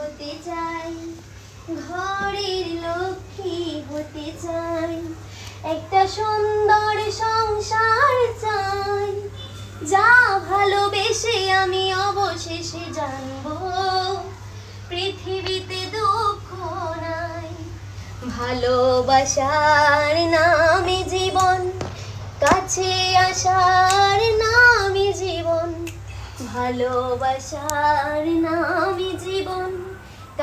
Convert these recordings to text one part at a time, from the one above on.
হতে চাই, ঘরের লক্ষ্মী হতে চাই, একটা সুন্দর সংসার চাই, যা ভালোবেসে আমি অবশেষে জানবো পৃথিবীতে দুঃখ নাই। ভালোবাসার নামে জীবন, কাছে আসার নামে জীবন, ভালোবাসার নামে জীবন,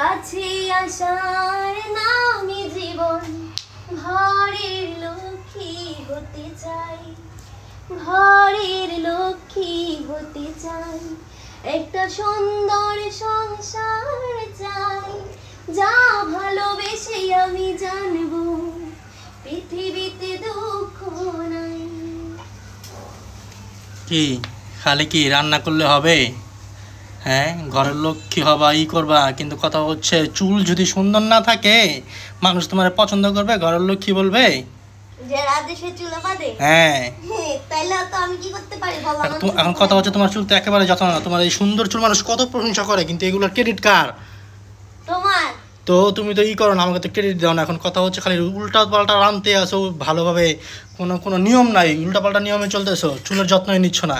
কাছে আসার নামে জীবন, ঘরের লক্ষ্মী হতে চাই, ঘরের লক্ষ্মী হতে চাই, একটা সুন্দর সংসার চাই, যা ভালোবেসে আমি জানবো পৃথিবীতে দুঃখ নাই। কি খালি কি রান্না করলে হবে? হ্যাঁ, ঘরের লক্ষ্মী হবা, ই করবা, কিন্তু কথা হচ্ছে চুল যদি সুন্দর না থাকে মানুষ তোমার পছন্দ করবে? ঘরের লক্ষ্মী বলবে যে রাতে সে চুল বাঁধে? হ্যাঁ, তাইলে তো আমি কি করতে পারি বলো? এখন কথা হচ্ছে তোমার চুল তো একেবারে যত্ন না, তোমার এই সুন্দর চুল মানুষ কত প্রশংসা করে, কিন্তু এগুলোর ক্রেডিট কার? তোমার। তো তুমি তো ই করো না, আমাকে তো ক্রেডিট দাও না। এখন কথা হচ্ছে খালি উল্টা পাল্টা রানতে আসো, ভালোভাবে কোনো নিয়ম নাই, উল্টা পাল্টা নিয়মে চলতেছো, চুলের যত্নই নিচ্ছ না।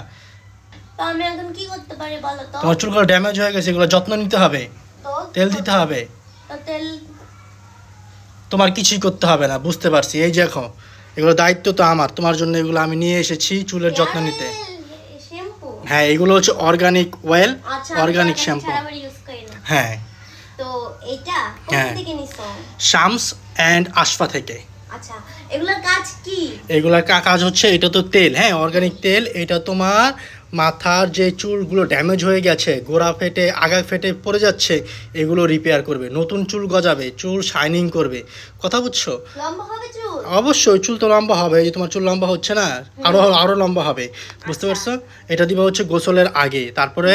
তো আমি এখন কি করতে পারি বলো তো? তোমার চুলগুলো ড্যামেজ হয়ে গেছে, এগুলো যত্ন নিতে হবে, তেল দিতে হবে। তো তেল তোমার কিছুই করতে হবে না, বুঝতে পারছি। এই দেখো, এগুলো দায়িত্ব তো আমার, তোমার জন্য এগুলো আমি নিয়ে এসেছি চুলের যত্ন নিতে। শ্যাম্পু? হ্যাঁ, এগুলো হচ্ছে অর্গানিক অয়েল, অর্গানিক শ্যাম্পু। হ্যাঁ। তো এটা কোথা থেকে নিছো? শামস এন্ড আশফা থেকে। আচ্ছা, এগুলোর কাজ কি? এগুলোর কাজ হচ্ছে, এটা তো তেল, হ্যাঁ অর্গানিক তেল। এটা তোমার মাথার যে চুলগুলো ড্যামেজ হয়ে গেছে, গোড়া ফেটে আগা ফেটে পড়ে যাচ্ছে, এগুলো রিপেয়ার করবে, নতুন চুল গজাবে, চুল শাইনিং করবে। কথা বুঝছো? লম্বা হবে চুল? অবশ্যই, চুল তো লম্বা হবে। এই যে তোমার চুল লম্বা হচ্ছে না, আরো লম্বা হবে, বুঝতে পারছো? এটা দিবা হচ্ছে গোসলের আগে, তারপরে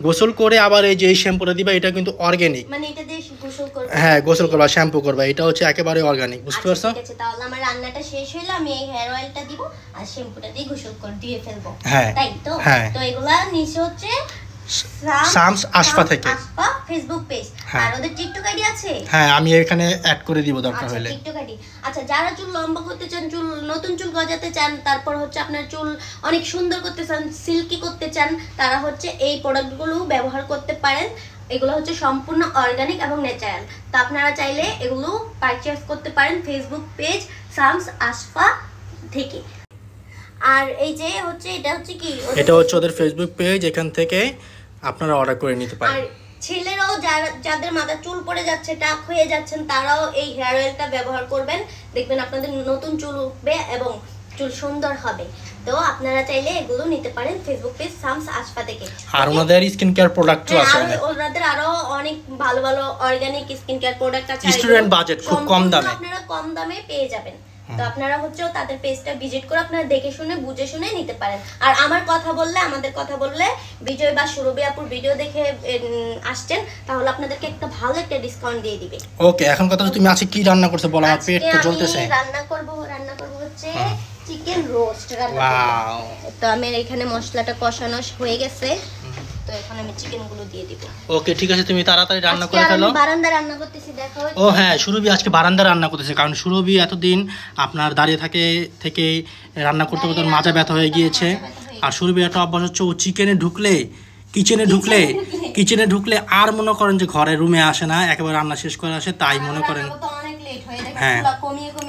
গোসল করে আবার এই যে এই শ্যাম্পুটা দিবা, এটা কিন্তু অর্গানিক। মানে এটা দিয়ে গোসল করবে? হ্যাঁ, গোসল করবা, শ্যাম্পু করবা, এটা হচ্ছে একেবারে অর্গানিক, বুঝতে পারছো? ঠিক আছে, তাহলে আমার রান্নাটা শেষ হইলো, আমি এই হেয়ার অয়েলটা দিব আর শ্যাম্পুটা দিয়ে গোসল দিয়ে ফেলবো। হ্যাঁ, তাই তো? হ্যাঁ। তো এগুলা নিচে হচ্ছে শামস আশফা থেকে, আশফা ফেসবুক পেজ। আর ওদের টিকটক আইডি আছে? হ্যাঁ, আমি এখানে অ্যাড করে দিব দরকার হলে। TikTok ID. আচ্ছা, যারা চুল লম্বা করতে চান, চুল নতুন চুল গজাতে চান, তারপর হচ্ছে আপনার চুল অনেক সুন্দর করতে চান, সিল্কি করতে চান, তারা হচ্ছে এই প্রোডাক্টগুলো ব্যবহার করতে পারেন। এগুলো হচ্ছে সম্পূর্ণ অর্গানিক এবং ন্যাচারাল। তো আপনারা চাইলে এগুলো পারচেজ করতে পারেন ফেসবুক পেজ শামস আশফা থেকে। আর এই যে হচ্ছে এটা হচ্ছে কি, এটা হচ্ছে ওদের ফেসবুক পেজ, এখান থেকে আপনারা অর্ডার করে নিতে পারেন। আর ছেলেরাও যাদের মাথার চুল পড়ে যাচ্ছে, টাক হয়ে যাচ্ছেন, তারাও এই হেয়ার অয়েলটা ব্যবহার করবেন, দেখবেন আপনাদের নতুন চুল উঠবে এবং চুল সুন্দর হবে। তো আপনারা চাইলে এগুলো নিতে পারেন ফেসবুক পেজ শামস আশফা থেকে। আর ওনাদের স্কিন কেয়ার প্রোডাক্টও আছে অনেক, ওনাদের আরো অনেক ভালো ভালো অর্গানিক স্কিন কেয়ার প্রোডাক্ট আছে, স্টুডেন্ট বাজেট, খুব কম দামে আপনারা কম দামে পেয়ে যাবেন। তো আপনারা হচ্ছে তাদের পেজটা ভিজিট করে আপনারা দেখে শুনে বুঝে শুনে নিতে পারেন। আর আমাদের কথা বললে বিজয় বা সুরভি আপুর ভিডিও দেখে আসছেন, তাহলে আপনাদেরকে একটা ভালো একটা ডিসকাউন্ট দিয়ে দিবে। ওকে, এখন কথা তুমি আজকে কি রান্না করতে বলো, আমার পেট তো জ্বলতেছে। রান্না করব হচ্ছে চিকেন রোস্ট রান্না করব। তো আমি এখানে মশলাটা কষানো হয়ে গেছে, তো এখন আমি চিকেনগুলো দিয়ে দিব। ওকে, ঠিক আছে, তুমি তাড়াতাড়ি রান্না করে ফেলো। আমি বারান্দায় রান্না করতেছি, দেখো। ও হ্যাঁ, সুরভি আজকে বারান্দায় রান্না করতেছে, কারণ সুরভি এতদিন আপনার দাঁড়িয়ে থেকে রান্না করতে করতে মাজা ব্যথা হয়ে গিয়েছে। আর সুরভি একটা অভ্যাস হচ্ছে, ও কিচেনে ঢুকলে আর মনে করেন যে ঘরে রুমে আসে না, একেবারে রান্না শেষ করে আসে, তাই মনে করেন হ্যাঁ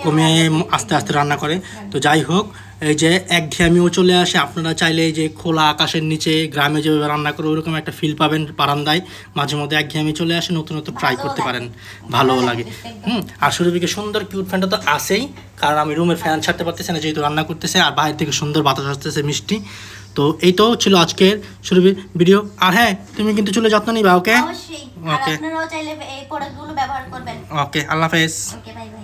কমিয়ে আস্তে আস্তে রান্না করে। তো যাই হোক, এই যে একঘেয়েমিও চলে আসে। আপনারা চাইলে এই যে খোলা আকাশের নিচে গ্রামে যেভাবে রান্না করে ওরকম একটা ফিল পাবেন বারান্দায়, মাঝে মধ্যে একঘেয়েমি চলে আসে, নতুন ট্রাই করতে পারেন, ভালোও লাগে। আর সুরভিকে সুন্দর কিউট ফ্যানটা তো আসেই, কারণ আমি রুমের ফ্যান ছাড়তে পারতেছি না যেহেতু রান্না করতেছে, আর বাইরে থেকে সুন্দর বাতাস আসতেছে মিষ্টি। তো এই তো ছিল আজকের সুরভির ভিডিও। আর হ্যাঁ, তুমি কিন্তু চুলের যত্ন নিবা। ওকে, অবশ্যই, আর আপনারাও চাইলে এই প্রোডাক্টগুলো ব্যবহার করবেন। ওকে, আল্লাহ হাফেজ। ওকে, বাই বাই।